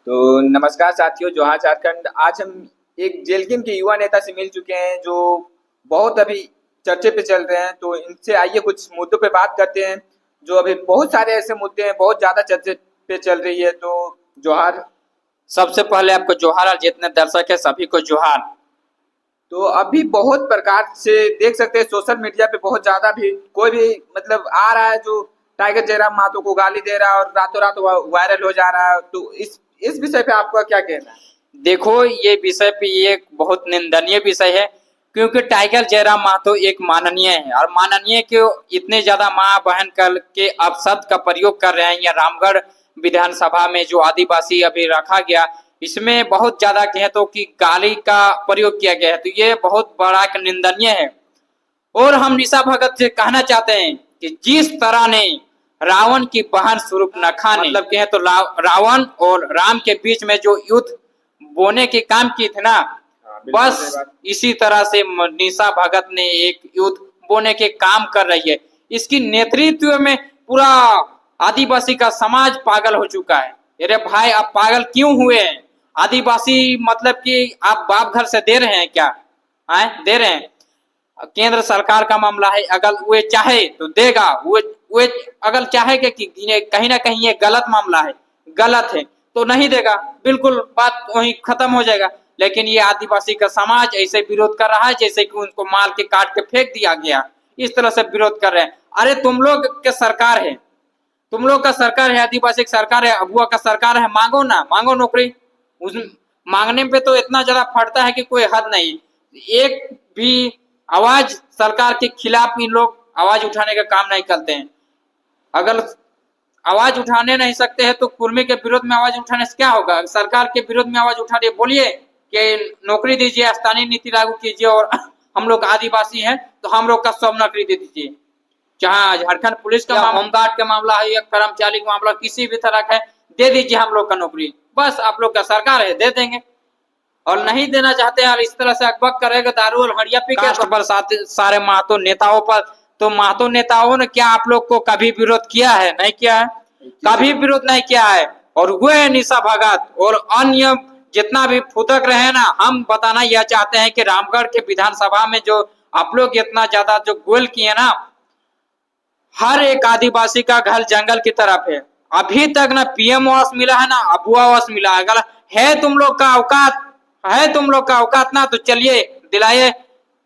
तो नमस्कार साथियों, जोहार झारखंड। आज हम एक जेलकिम के युवा नेता से मिल चुके हैं जो बहुत अभी चर्चे पे चल रहे हैं। तो इनसे आइए कुछ मुद्दों पे बात करते हैं। जो अभी बहुत सारे ऐसे मुद्दे हैं, बहुत ज्यादा चर्चे पे चल रही है। तो जोहार। सबसे पहले आपको जोहार और जितने दर्शक है सभी को जोहार। तो अभी बहुत प्रकार से देख सकते हैं, सोशल मीडिया पे बहुत ज्यादा भी कोई भी मतलब आ रहा है जो टाइगर जयराम महतो को गाली दे रहा है और रातों रात वायरल हो जा रहा है। तो इस विषय पे आपका क्या कहना है? देखो, ये विषय पे ये एक बहुत निंदनीय विषय है, क्योंकि टाइगर जयराम महतो एक माननीय है और माननीय के इतने ज्यादा माँ बहन कर के अपशब्द का प्रयोग कर रहे हैं। या रामगढ़ विधानसभा में जो आदिवासी अभी रखा गया, इसमें बहुत ज्यादा कहे तो कि गाली का प्रयोग किया गया है। तो ये बहुत बड़ा एक निंदनीय है। और हम निशा भगत से कहना चाहते हैं कि जिस तरह ने रावण की बहन शूर्पणखा ने मतलब कहें तो रावण और राम के बीच में जो युद्ध बोने के काम की थे ना, बिल्कुल सही बस बात। इसी तरह से निशा भगत ने एक युद्ध बोने के काम कर रही है। इसकी नेतृत्व में पूरा आदिवासी का समाज पागल हो चुका है। अरे भाई, आप पागल क्यों हुए हैं? आदिवासी मतलब कि आप बाप घर से दे रहे हैं क्या? आए दे रहे हैं? केंद्र सरकार का मामला है। अगर वे चाहे तो देगा, वे अगर चाहेगा कि कहीं ना कहीं ये गलत मामला है, गलत है, तो नहीं देगा, बिल्कुल बात वहीं खत्म हो जाएगा। लेकिन ये आदिवासी का समाज ऐसे विरोध कर रहा है जैसे कि उनको मार के काट के फेंक दिया गया। इस तरह से विरोध कर रहे हैं। अरे तुम लोग के सरकार है, तुम लोग का सरकार है, आदिवासी की सरकार है, अबुआ का सरकार है, मांगो ना, मांगो नौकरी। उस मांगने पे तो इतना ज्यादा फटता है कि कोई हद नहीं। एक भी आवाज सरकार के खिलाफ इन लोग आवाज उठाने का काम नहीं करते हैं। अगर आवाज उठाने नहीं सकते हैं तो कुर्मी के विरोध में आवाज उठाने से क्या होगा? सरकार के विरोध में आवाज उठा रही है, बोलिए कि नौकरी दीजिए, स्थानीय नीति लागू कीजिए, और हम लोग आदिवासी हैं तो हम लोग का सब नौकरी दे दीजिए। जहाँ झारखंड पुलिस का होमगार्ड का मामला है या कर्मचारी का मामला किसी भी तरह का है, दे दीजिए हम लोग का नौकरी। बस आप लोग का सरकार है, दे देंगे। और नहीं देना चाहते हैं और इस तरह से अकबक करेगा दारू और हड़िया पी के पर सारे महतो नेताओं पर। तो महतो नेताओं ने क्या आप लोग को कभी विरोध किया है? नहीं किया है, कभी विरोध नहीं किया है। और वे निशा भगत और अन्य जितना भी फुदक रहे ना, हम बताना यह चाहते हैं कि रामगढ़ के विधानसभा में जो आप लोग इतना ज्यादा जो गोल किए ना, हर एक आदिवासी का घर जंगल की तरफ है। अभी तक ना पीएम आवास मिला है ना अबुआ आवास मिला है। अगर है तुम लोग का औकात, है तुम लोग का औकात ना, तो चलिए दिलाइए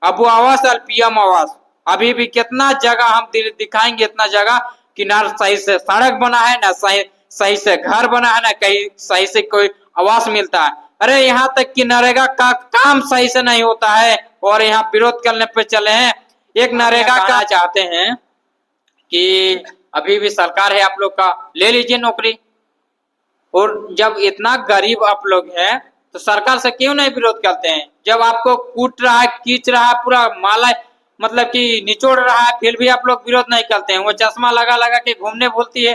अबुआ आवास और पीएम आवास। अभी भी कितना जगह हम दिखाएंगे, इतना जगह कि ना सही से सड़क बना है, ना सही से घर बना है, ना कहीं सही से कोई आवास मिलता है। अरे यहाँ तक कि नरेगा का काम सही से नहीं होता है और यहाँ विरोध करने पे चले हैं। एक नरेगा का चाहते हैं कि अभी भी सरकार है आप लोग का, ले लीजिए नौकरी। और जब इतना गरीब आप लोग हैं तो सरकार से क्यों नहीं विरोध करते हैं? जब आपको कूट रहा है, खींच रहा है, पूरा माला मतलब कि निचोड़ रहा है, फिर भी आप लोग विरोध नहीं करते हैं। वो चश्मा लगा लगा के घूमने बोलती है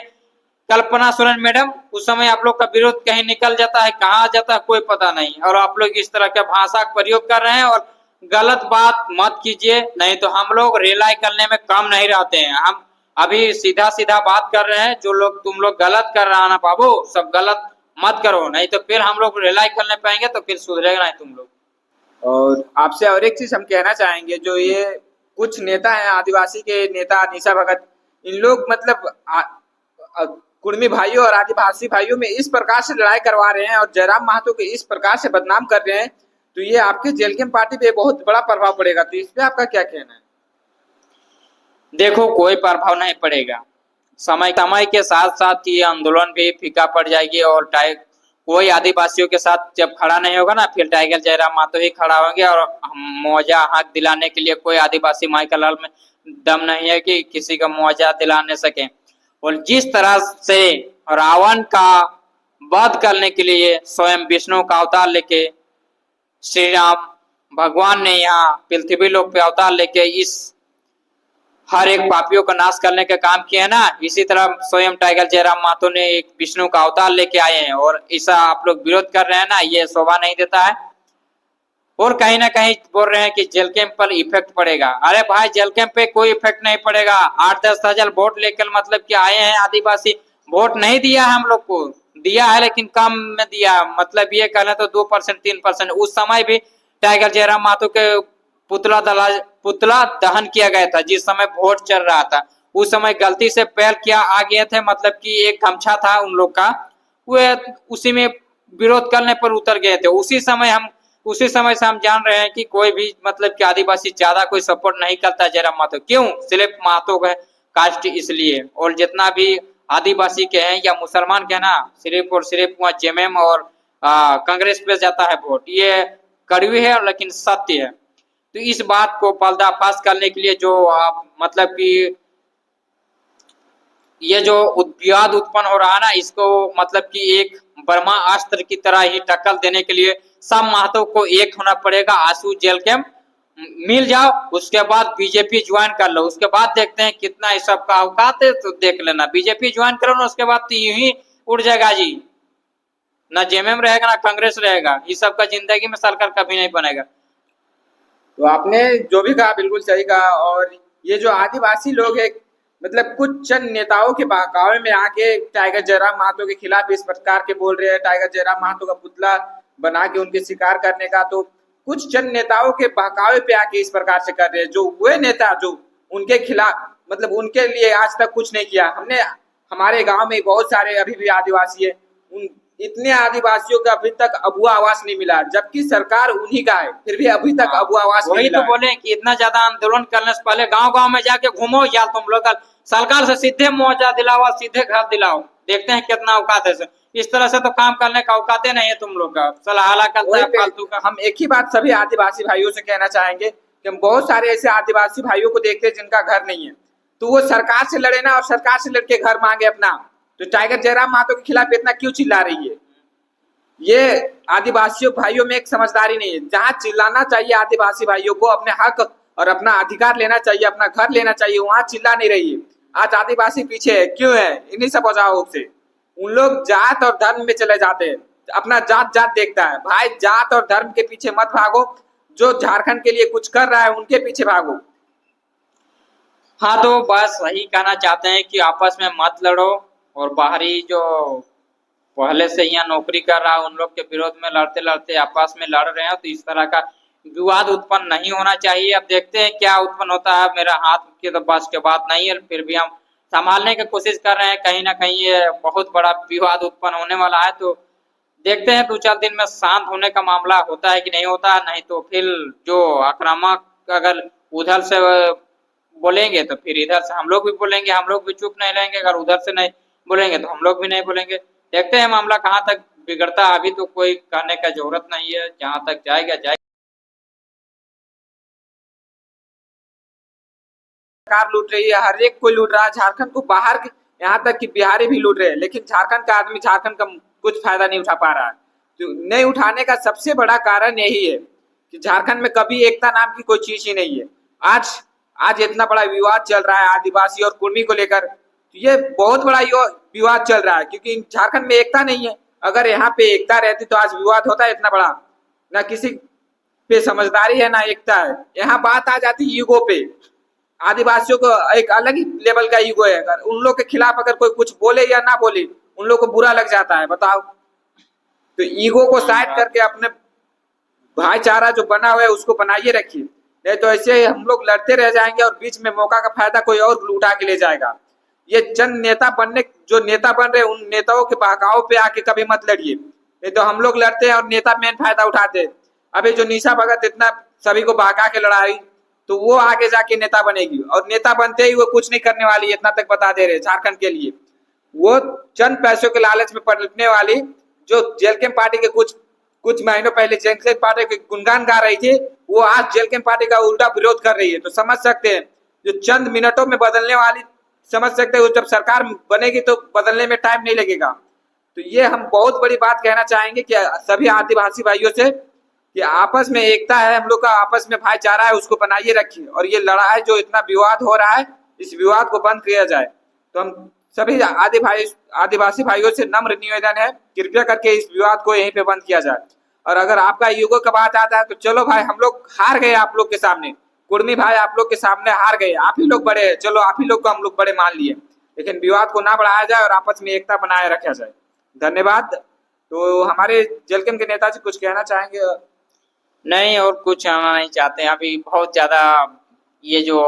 कल्पना सोरेन मैडम, उस समय आप लोग का विरोध कहीं निकल जाता है, कहाँ जाता है कोई पता नहीं। और आप लोग इस तरह के भाषा का प्रयोग कर रहे हैं और गलत बात मत कीजिए, नहीं तो हम लोग रिलाई करने में कम नहीं रहते हैं। हम अभी सीधा सीधा बात कर रहे हैं। जो लोग तुम लोग गलत कर रहा ना बाबू, सब गलत मत करो, नहीं तो फिर हम लोग रिलाई करने पाएंगे तो फिर सुधरेगा नहीं तुम लोग। और आपसे और एक चीज हम कहना चाहेंगे, जो ये कुछ नेता हैं, आदिवासी के नेता निशा भगत, इन लोग मतलब कुर्मी भाइयों और आदिवासी भाइयों में इस प्रकार से लड़ाई करवा रहे हैं और जयराम महतो को इस प्रकार से बदनाम कर रहे हैं। तो ये आपके जेलकेम पार्टी पे बहुत बड़ा प्रभाव पड़ेगा। तो इस पे आपका क्या कहना है? देखो, कोई प्रभाव नहीं पड़ेगा। समय समय के साथ साथ ये आंदोलन भी फीका पड़ जाएगी और कोई आदिवासियों के साथ जब खड़ा नहीं होगा ना, फिर टाइगर जयराम महतो ही खड़ा होंगे। और मुआवजा हक दिलाने के लिए कोई आदिवासी माइकल हल में दम नहीं है कि किसी का मुआवजा दिलाने सके। और जिस तरह से रावण का वध करने के लिए स्वयं विष्णु का अवतार लेके श्री राम भगवान ने यहाँ पृथ्वी लोक पे अवतार लेके इस हर एक पापियों का नाश करने का काम किया है ना, इसी तरह स्वयं टाइगर जयराम महतो ने एक विष्णु का अवतार लेके आए हैं। और ऐसा आप लोग विरोध कर रहे हैं ना, ये शोभा नहीं देता है। और कहीं ना कहीं बोल रहे हैं कि जेल कैंप पर इफेक्ट पड़ेगा। अरे भाई, जेल कैंप पे कोई इफेक्ट नहीं पड़ेगा। 8-10 हजार वोट लेकर मतलब कि आए हैं आदिवासी, वोट नहीं दिया है हम लोग को। दिया है लेकिन कम में दिया, मतलब ये कहना तो 2% 3%। उस समय भी टाइगर जयराम महतो के पुतला दहन किया गया था जिस समय वोट चल रहा था। उस समय गलती से पैर क्या आ गए थे, मतलब कि एक गमछा था उन लोग का, वे उसी में विरोध करने पर उतर गए थे। उसी समय से हम जान रहे हैं कि कोई भी मतलब कि आदिवासी ज्यादा कोई सपोर्ट नहीं करता जयराम महतो। क्यों? सिर्फ महतो का कास्ट इसलिए। और जितना भी आदिवासी के हैं या मुसलमान के ना, सिर्फ और सिर्फ वहाँ जेएमएम और कांग्रेस पे जाता है वोट। ये कड़वी है लेकिन सत्य है। तो इस बात को पर्दाफाश करने के लिए जो मतलब कि ये जो विवाद उत्पन्न हो रहा है ना, इसको मतलब कि एक ब्रह्मास्त्र की तरह ही टक्कर देने के लिए सब महतो को एक होना पड़ेगा। आंसू जेल के मिल जाओ, उसके बाद बीजेपी ज्वाइन कर लो, उसके बाद देखते हैं कितना इस सब का औकात है, तो देख लेना। बीजेपी ज्वाइन करो ना, उसके बाद तो यूं ही उड़ जाएगा जी, ना जेएमएम रहेगा ना कांग्रेस रहेगा। इस सब का जिंदगी में सरकार कभी नहीं बनेगा। तो आपने जो भी कहा बिल्कुल सही कहा। और ये जो आदिवासी लोग हैं, मतलब कुछ चंद नेताओं के बहकावे में आके टाइगर जयराम महतो के खिलाफ इस प्रकार के बोल रहे हैं, टाइगर जयराम महतो का पुतला बना के उनके शिकार करने का, तो कुछ चंद नेताओं के बहकावे पे आके इस प्रकार से कर रहे हैं। जो वे नेता जो उनके खिलाफ, मतलब उनके लिए आज तक कुछ नहीं किया। हमने हमारे गांव में बहुत सारे अभी भी आदिवासी है, उन इतने आदिवासियों का अभी तक अबुआ आवास नहीं मिला, जबकि सरकार उन्हीं का है, फिर भी अभी तक अबुआ आवास नहीं वही मिला तो है। बोले कि इतना ज्यादा आंदोलन करने से पहले गांव गांव में जाके घूमो यार तुम लोग, सरकार से सीधे मुआवजा दिलाओ, सीधे घर दिलाओ, देखते हैं कितना औकात है। इस तरह से तो काम करने का औकाते नहीं है तुम लोग का, सलाहला करता है फालतू का। हम एक ही बात सभी आदिवासी भाइयों से कहना चाहेंगे कि हम बहुत सारे ऐसे आदिवासी भाइयों को देखते हैं जिनका घर नहीं है, तो वो सरकार से लड़े ना, और सरकार से लड़के घर मांगे अपना। तो टाइगर जयराम महतो के खिलाफ इतना क्यों चिल्ला रही है? ये आदिवासियों भाइयों में एक समझदारी नहीं है। जहाँ चिल्लाना चाहिए आदिवासी भाइयों को, अपने हक और अपना अधिकार लेना चाहिए, अपना घर लेना चाहिए, वहां चिल्ला नहीं रही है। आज आदिवासी पीछे है, क्यों है? इन्हीं सब वजहों से। उन लोग जात और धर्म में चले जाते हैं, अपना जात जात देखता है। भाई जात और धर्म के पीछे मत भागो, जो झारखंड के लिए कुछ कर रहा है उनके पीछे भागो। हाँ, तो बस वही कहना चाहते हैं कि आपस में मत लड़ो, और बाहरी जो पहले से यहाँ नौकरी कर रहा है उन लोग के विरोध में लड़ते लड़ते आपस में लड़ रहे हैं, तो इस तरह का विवाद उत्पन्न नहीं होना चाहिए। अब देखते हैं क्या उत्पन्न होता है, मेरा हाथ के तो बस के बात नहीं है, फिर भी हम संभालने की कोशिश कर रहे हैं। कहीं ना कहीं ये बहुत बड़ा विवाद उत्पन्न होने वाला है, तो देखते हैं 2-4 दिन में शांत होने का मामला होता है कि नहीं होता। नहीं तो फिर जो आक्रामक अगर उधर से बोलेंगे तो फिर इधर से हम लोग भी बोलेंगे, हम लोग भी चुप नहीं रहेंगे। अगर उधर से नहीं बोलेंगे तो हम लोग भी नहीं बोलेंगे। देखते हैं मामला कहाँ तक बिगड़ता है, अभी तो कोई कहने का जरूरत नहीं है, जहाँ तक जाएगा जाएगा। सरकार लूट रही है, हर एक कोई लूट रहा है झारखंड को, बाहर के यहाँ तक कि बिहारी भी लूट रहे हैं, लेकिन झारखंड का आदमी झारखंड का कुछ फायदा नहीं उठा पा रहा है। तो नहीं उठाने का सबसे बड़ा कारण यही है कि झारखंड में कभी एकता नाम की कोई चीज ही नहीं है। आज आज इतना बड़ा विवाद चल रहा है आदिवासी और कुर्मी को लेकर, तो ये बहुत बड़ा विवाद चल रहा है क्योंकि झारखंड में एकता नहीं है। अगर यहाँ पे एकता रहती तो आज विवाद होता है इतना बड़ा। ना किसी पे समझदारी है ना एकता है। यहाँ बात आ जाती है ईगो पे। आदिवासियों को एक अलग ही लेवल का ईगो है, अगर उन लोग के खिलाफ अगर कोई कुछ बोले या ना बोले उन लोग को बुरा लग जाता है। बताओ, तो ईगो को साइड करके अपने भाईचारा जो बना हुआ है उसको बनाइए रखिए, नहीं तो ऐसे हम लोग लड़ते रह जाएंगे और बीच में मौका का फायदा कोई और उठा के ले जाएगा। ये चंद नेता बनने, जो नेता बन रहे उन नेताओं के बहकाव पे आके कभी मत लड़िए, नहीं तो हम लोग लड़ते हैं और नेता मेन फायदा उठाते हैं। अभी जो निशा भगत इतना सभी को बहका के लड़ाई, तो वो आगे जाके नेता बनेगी, और नेता बनते ही वो कुछ नहीं करने वाली है, इतना तक बता दे रहे झारखंड के लिए। वो चंद पैसों के लालच में पलटने वाली, जो जेल कैंप पार्टी के कुछ महीनों पहले जेल कैंप पार्टी के गुणगान गा रही थी, वो आज जेल कैंप पार्टी का उल्टा विरोध कर रही है। तो समझ सकते हैं जो चंद मिनटों में बदलने वाली, समझ सकते हैं जब सरकार बनेगी तो बदलने में टाइम नहीं लगेगा। तो ये हम बहुत बड़ी बात कहना चाहेंगे कि सभी आदिवासी भाइयों से कि आपस में एकता है, हम लोग का आपस में भाईचारा है, उसको बनाइए रखिए। और ये लड़ाई जो इतना विवाद हो रहा है, इस विवाद को बंद किया जाए। तो हम सभी आदिवासी भाइयों से नम्र निवेदन है, कृपया करके इस विवाद को यहीं पे बंद किया जाए। और अगर आपका ईगो का बात आता है तो चलो भाई, हम लोग हार गए आप लोग के सामने, कुर्मी भाई आप लोग के सामने हार गए, आप ही लोग बड़े हैं, चलो आप ही लोग को हम लोग बड़े मान लिए, लेकिन विवाद को ना बढ़ाया जाए और आपस में एकता बनाए रखा जाए। धन्यवाद। तो हमारे जलकम के नेताजी कुछ कहना चाहेंगे? नहीं, और कुछ कहना नहीं चाहते हैं। अभी बहुत ज्यादा ये जो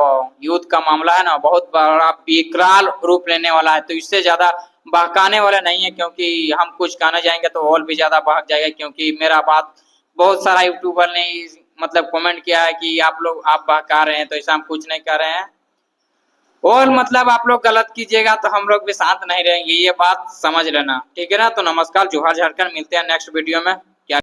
युद्ध का मामला है ना, बहुत बड़ा विकराल रूप लेने वाला है, तो इससे ज्यादा बहकाने वाला नहीं है, क्योंकि हम कुछ कहना जाएंगे तो और भी ज्यादा बहक जाएगा। क्योंकि मेरा बात बहुत सारा यूट्यूबर ने मतलब कमेंट किया है कि आप बहका रहे हैं, तो ऐसा हम कुछ नहीं कर रहे हैं। और मतलब आप लोग गलत कीजिएगा तो हम लोग भी शांत नहीं रहेंगे, ये बात समझ लेना, ठीक है ना। तो नमस्कार, जोहार झारखंड, मिलते हैं नेक्स्ट वीडियो में।